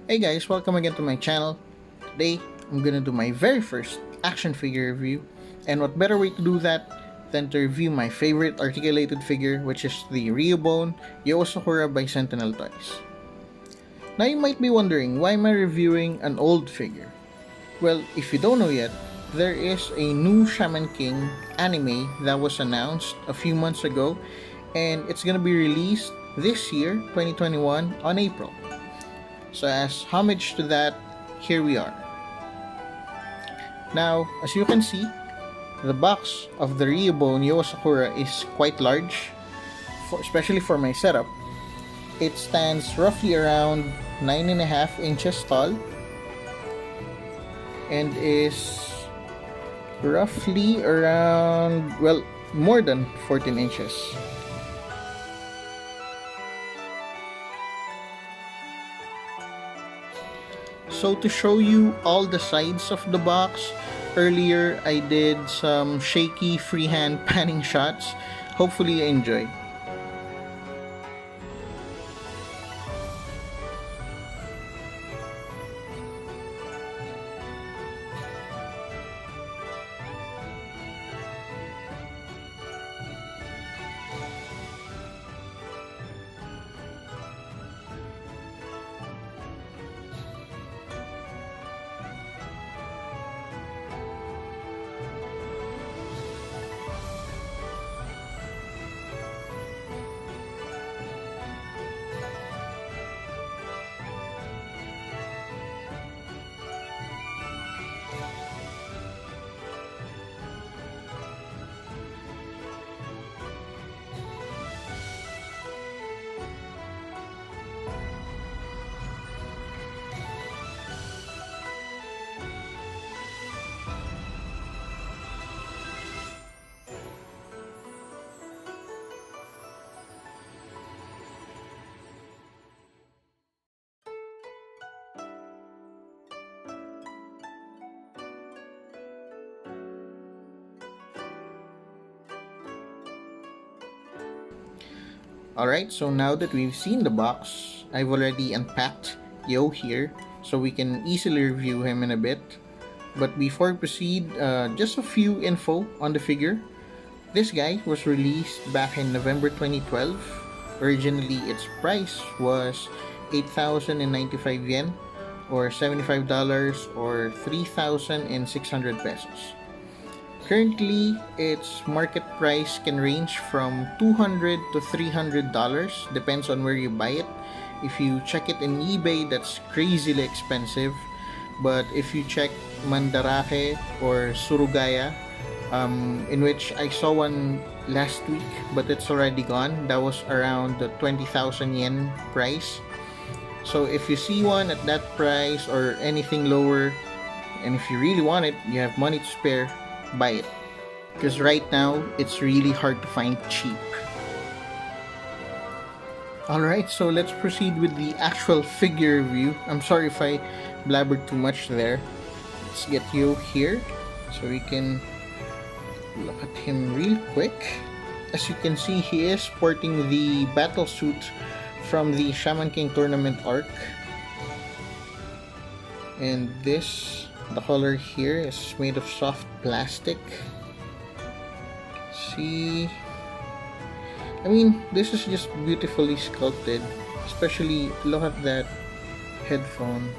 Hey guys, welcome again to my channel. Today, I'm gonna do my very first action figure review, and what better way to do that than to review my favorite articulated figure, which is the RIO Yoh Asakura by SEN-TI-NEL Toys. Now you might be wondering, why am I reviewing an old figure? Well, if you don't know yet, there is a new Shaman King anime that was announced a few months ago, and it's gonna be released this year, 2021, on April. So as homage to that, here we are. Now, as you can see, the box of the Ryobone Yoh Sakura is quite large, especially for my setup. It stands roughly around 9.5 inches tall and is roughly around, well, more than 14 inches. So to show you all the sides of the box, earlier I did some shaky freehand panning shots. Hopefully you enjoy. Alright, so now that we've seen the box, I've already unpacked Yoh here, so we can easily review him in a bit. But before we proceed, just a few info on the figure. This guy was released back in November 2012. Originally, its price was 8,095 yen, or $75, or 3,600 pesos. Currently, its market price can range from $200 to $300, depends on where you buy it. If you check it in eBay, that's crazily expensive. But if you check Mandarake or Surugaya, in which I saw one last week, but it's already gone, that was around the 20,000 yen price. So if you see one at that price or anything lower, and if you really want it, you have money to spare, buy it, because right now it's really hard to find cheap. Alright, so let's proceed with the actual figure review. I'm sorry if I blabbered too much there. Let's get Yoh here so we can look at him real quick. As you can see, he is sporting the battle suit from the Shaman King tournament arc, and the color here is made of soft plastic. See, I mean, this is just beautifully sculpted. Especially look at that headphone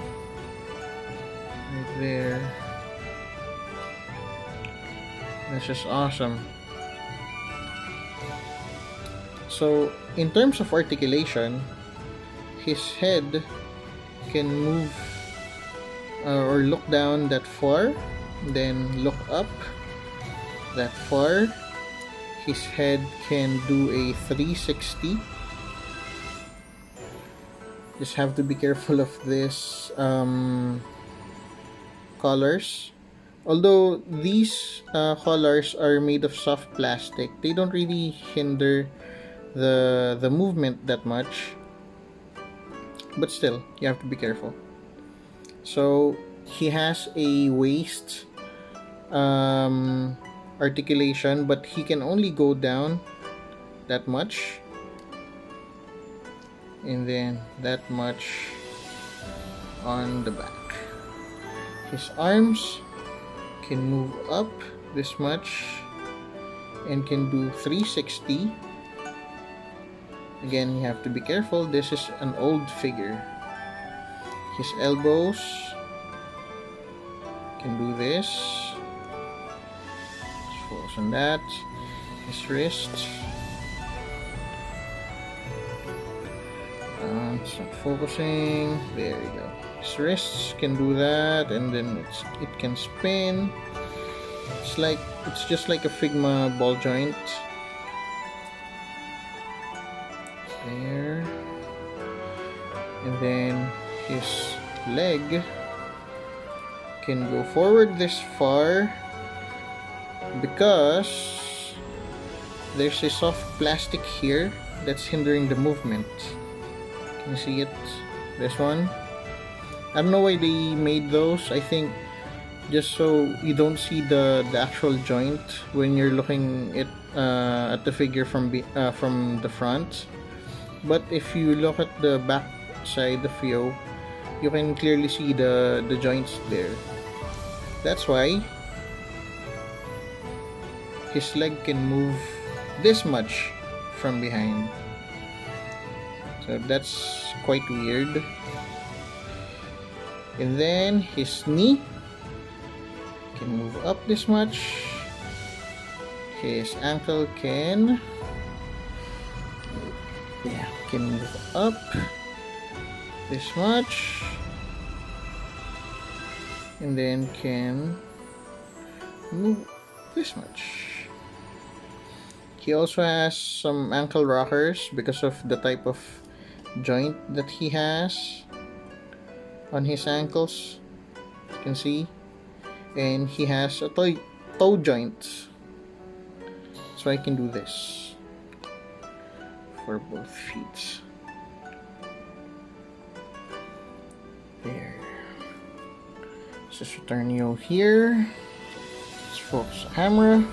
right there. That's just awesome. So in terms of articulation, his head can move or look down that far, then look up that far. His head can do a 360. Just have to be careful of this collars. Although these collars are made of soft plastic, they don't really hinder the movement that much. But still, you have to be careful. So he has a waist articulation, but he can only go down that much, and then that much on the back. His arms can move up this much and can do 360. Again, you have to be careful. This is an old figure. His elbows can do this. Let's focus on that. His wrists. It's not focusing. There you go. His wrists can do that, and then it can spin. It's just like a Figma ball joint. There. And then his leg can go forward this far because there's a soft plastic here that's hindering the movement. Can you see it? This one. I don't know why they made those. I think just so you don't see the actual joint when you're looking at the figure from the front. But if you look at the back side of Yo, you can clearly see the joints there. That's why his leg can move this much from behind. So that's quite weird. And then his knee can move up this much. His ankle can move up this much. And then can move this much. He also has some ankle rockers because of the type of joint that he has on his ankles, you can see, and he has a toe joint, so I can do this for both feet. There. Let's just return Yo here. Let's focus the camera.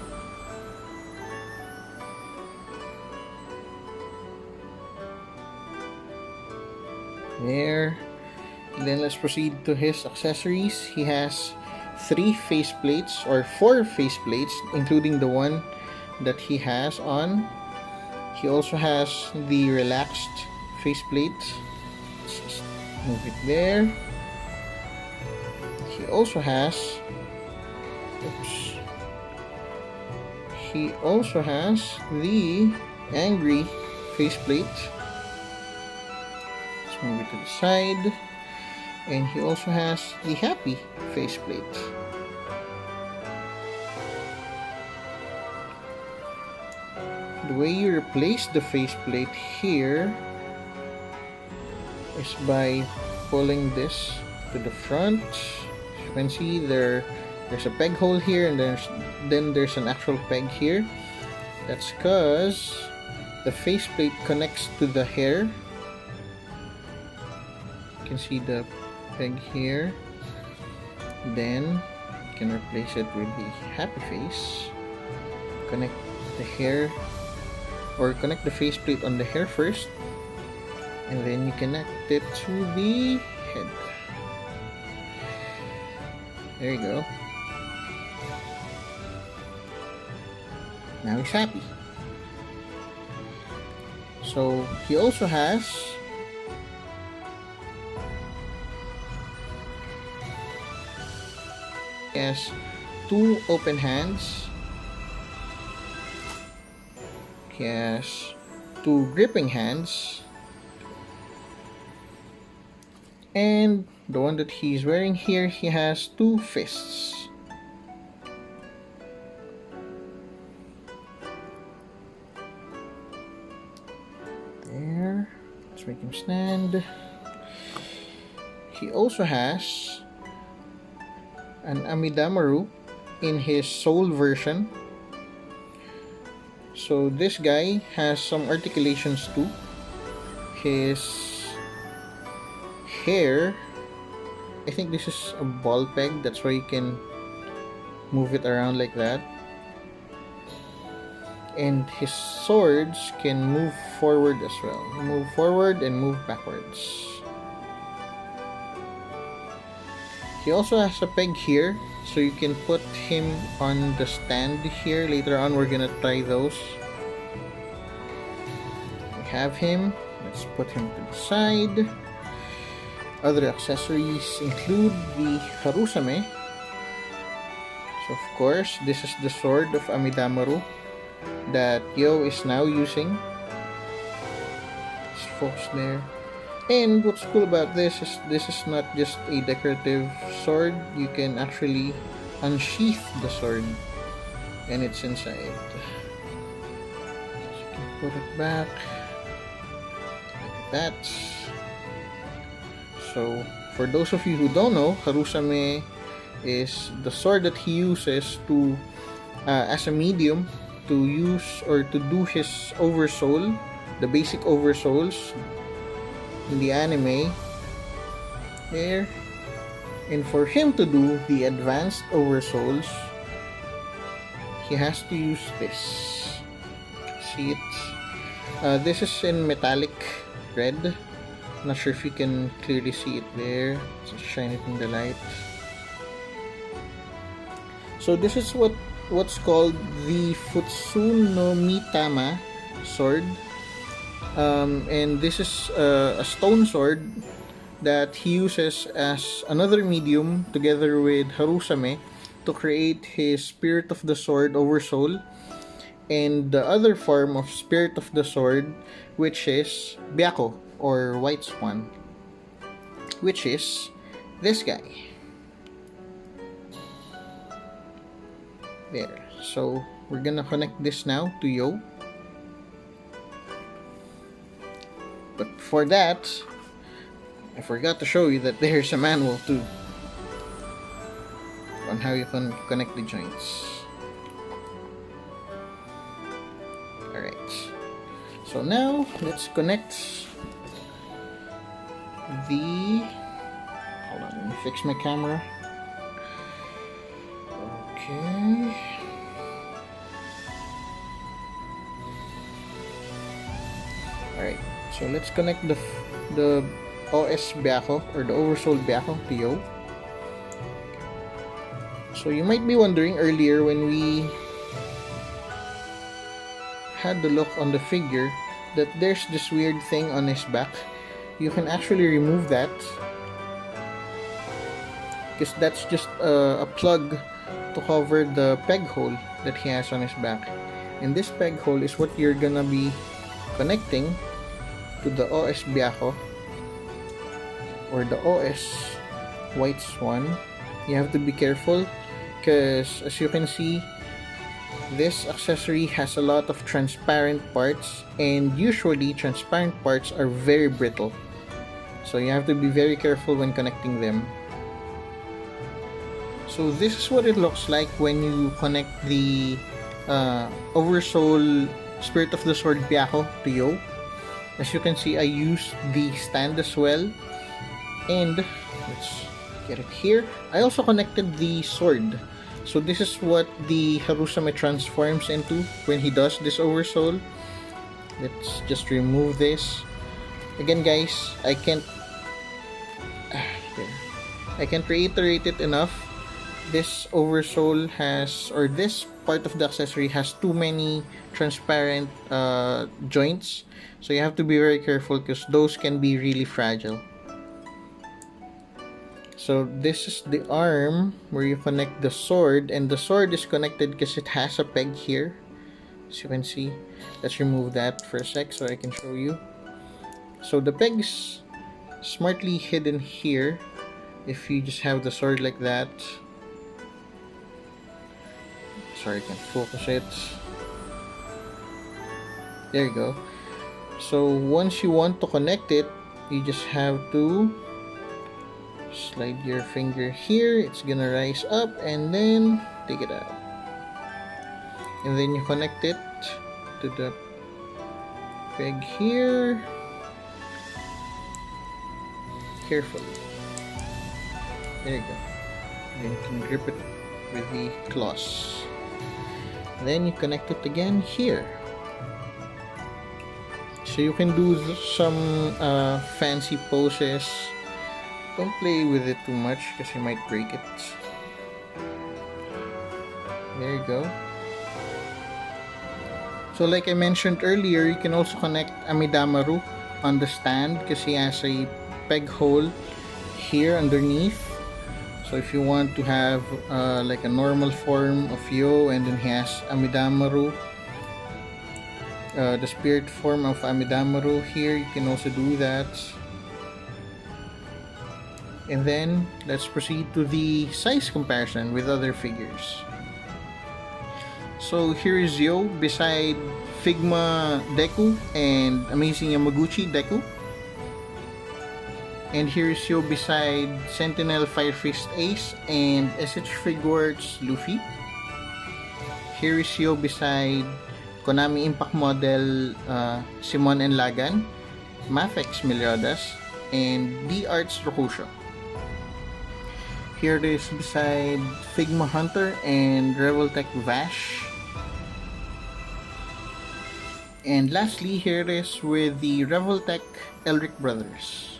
There. And then let's proceed to his accessories. He has 3 faceplates or 4 faceplates, including the one that he has on. He also has the relaxed faceplate. Let's just move it there. He also has the angry faceplate. Move it to the side, and he also has the happy faceplate. The way you replace the faceplate here is by pulling this to the front. As you can see, there's a peg hole here, and then there's an actual peg here. That's because the faceplate connects to the hair. You can see the peg here. Then you can replace it with the happy face. Connect the hair, or connect the faceplate on the hair first, and then you connect it to the head. There you go. Now he's happy. So he also has two open hands. He has 2 gripping hands, and the one that he's wearing here, he has 2 fists. There. Let's make him stand. He also has an Amidamaru in his soul version. So this guy has some articulations too. His hair, I think this is a ball peg, that's why you can move it around like that. And his swords can move forward as well. Move forward and move backwards. He also has a peg here, so you can put him on the stand here. Later on, we're gonna try those. We have him. Let's put him to the side. Other accessories include the Harusame. So of course, this is the sword of Amidamaru that Yoh is now using. Just focus there. And what's cool about this is not just a decorative sword. You can actually unsheath the sword and it's inside. So you can put it back like that. So for those of you who don't know, Harusame is the sword that he uses to as a medium to use or to do his Oversoul, the basic Oversouls in the anime there. And for him to do the advanced Oversouls, he has to use this. See it? This is in metallic red. Not sure if you can clearly see it there. Just shine it in the light. So this is what's called the Futsu no Mitama sword. And this is a stone sword that he uses as another medium together with Harusame to create his Spirit of the Sword Oversoul, and the other form of Spirit of the Sword, which is Byako or White Swan, which is this guy. There. So we're gonna connect this now to Yoh. But for that, I forgot to show you that there's a manual too on how you can connect the joints. Alright, so now let's connect the... Hold on, let me fix my camera. Okay. Alright, so let's connect the OS Byako or the Oversoul Byako to Yoh. So you might be wondering earlier when we had the look on the figure that there's this weird thing on his back. You can actually remove that because that's just a plug to cover the peg hole that he has on his back, and this peg hole is what you're gonna be connecting to the OS Byako or the OS White Swan. You have to be careful because as you can see, this accessory has a lot of transparent parts, and usually transparent parts are very brittle, so you have to be very careful when connecting them. So this is what it looks like when you connect the Oversoul Spirit of the Sword Byako to Yoh. As you can see, I used the stand as well, and let's get it here. I also connected the sword. So this is what the Harusame transforms into when he does this Oversoul. Let's just remove this. Again guys, I can't reiterate it enough. This Oversoul has, or this part of the accessory has too many transparent joints. So you have to be very careful because those can be really fragile. So this is the arm where you connect the sword, and the sword is connected because it has a peg here, as you can see. Let's remove that for a sec so I can show you. So the peg is smartly hidden here if you just have the sword like that. Sorry, I can't focus it. There you go. So once you want to connect it, you just have to slide your finger here. It's gonna rise up and then take it out, and then you connect it to the peg here carefully. There you go. Then you can grip it with the claws. Then you connect it again here. So you can do some fancy poses Don't play with it too much because you might break it. There you go. So like I mentioned earlier, you can also connect Amidamaru on the stand because he has a peg hole here underneath. So if you want to have like a normal form of Yoh, and then he has Amidamaru, the spirit form of Amidamaru here, you can also do that. And then let's proceed to the size comparison with other figures. So here is Yoh beside Figma Deku and Amazing Yamaguchi Deku. And here is Yoh beside Sentinel Fire Fist Ace and SH Figuarts Luffy. Here is Yoh beside Konami Impact Model Simon and Lagan, Mafex Meliodas, and D-Arts Rokusho. Here it is beside Figma Hunter and Revoltech Vash. And lastly, here it is with the Revoltech Elric Brothers.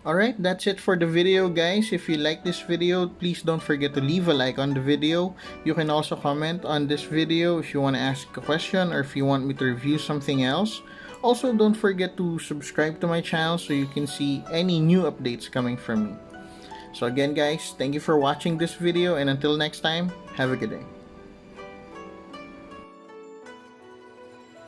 Alright, that's it for the video, guys. If you like this video, please don't forget to leave a like on the video. You can also comment on this video if you want to ask a question or if you want me to review something else. Also, don't forget to subscribe to my channel so you can see any new updates coming from me. So again, guys, thank you for watching this video, and until next time, have a good day.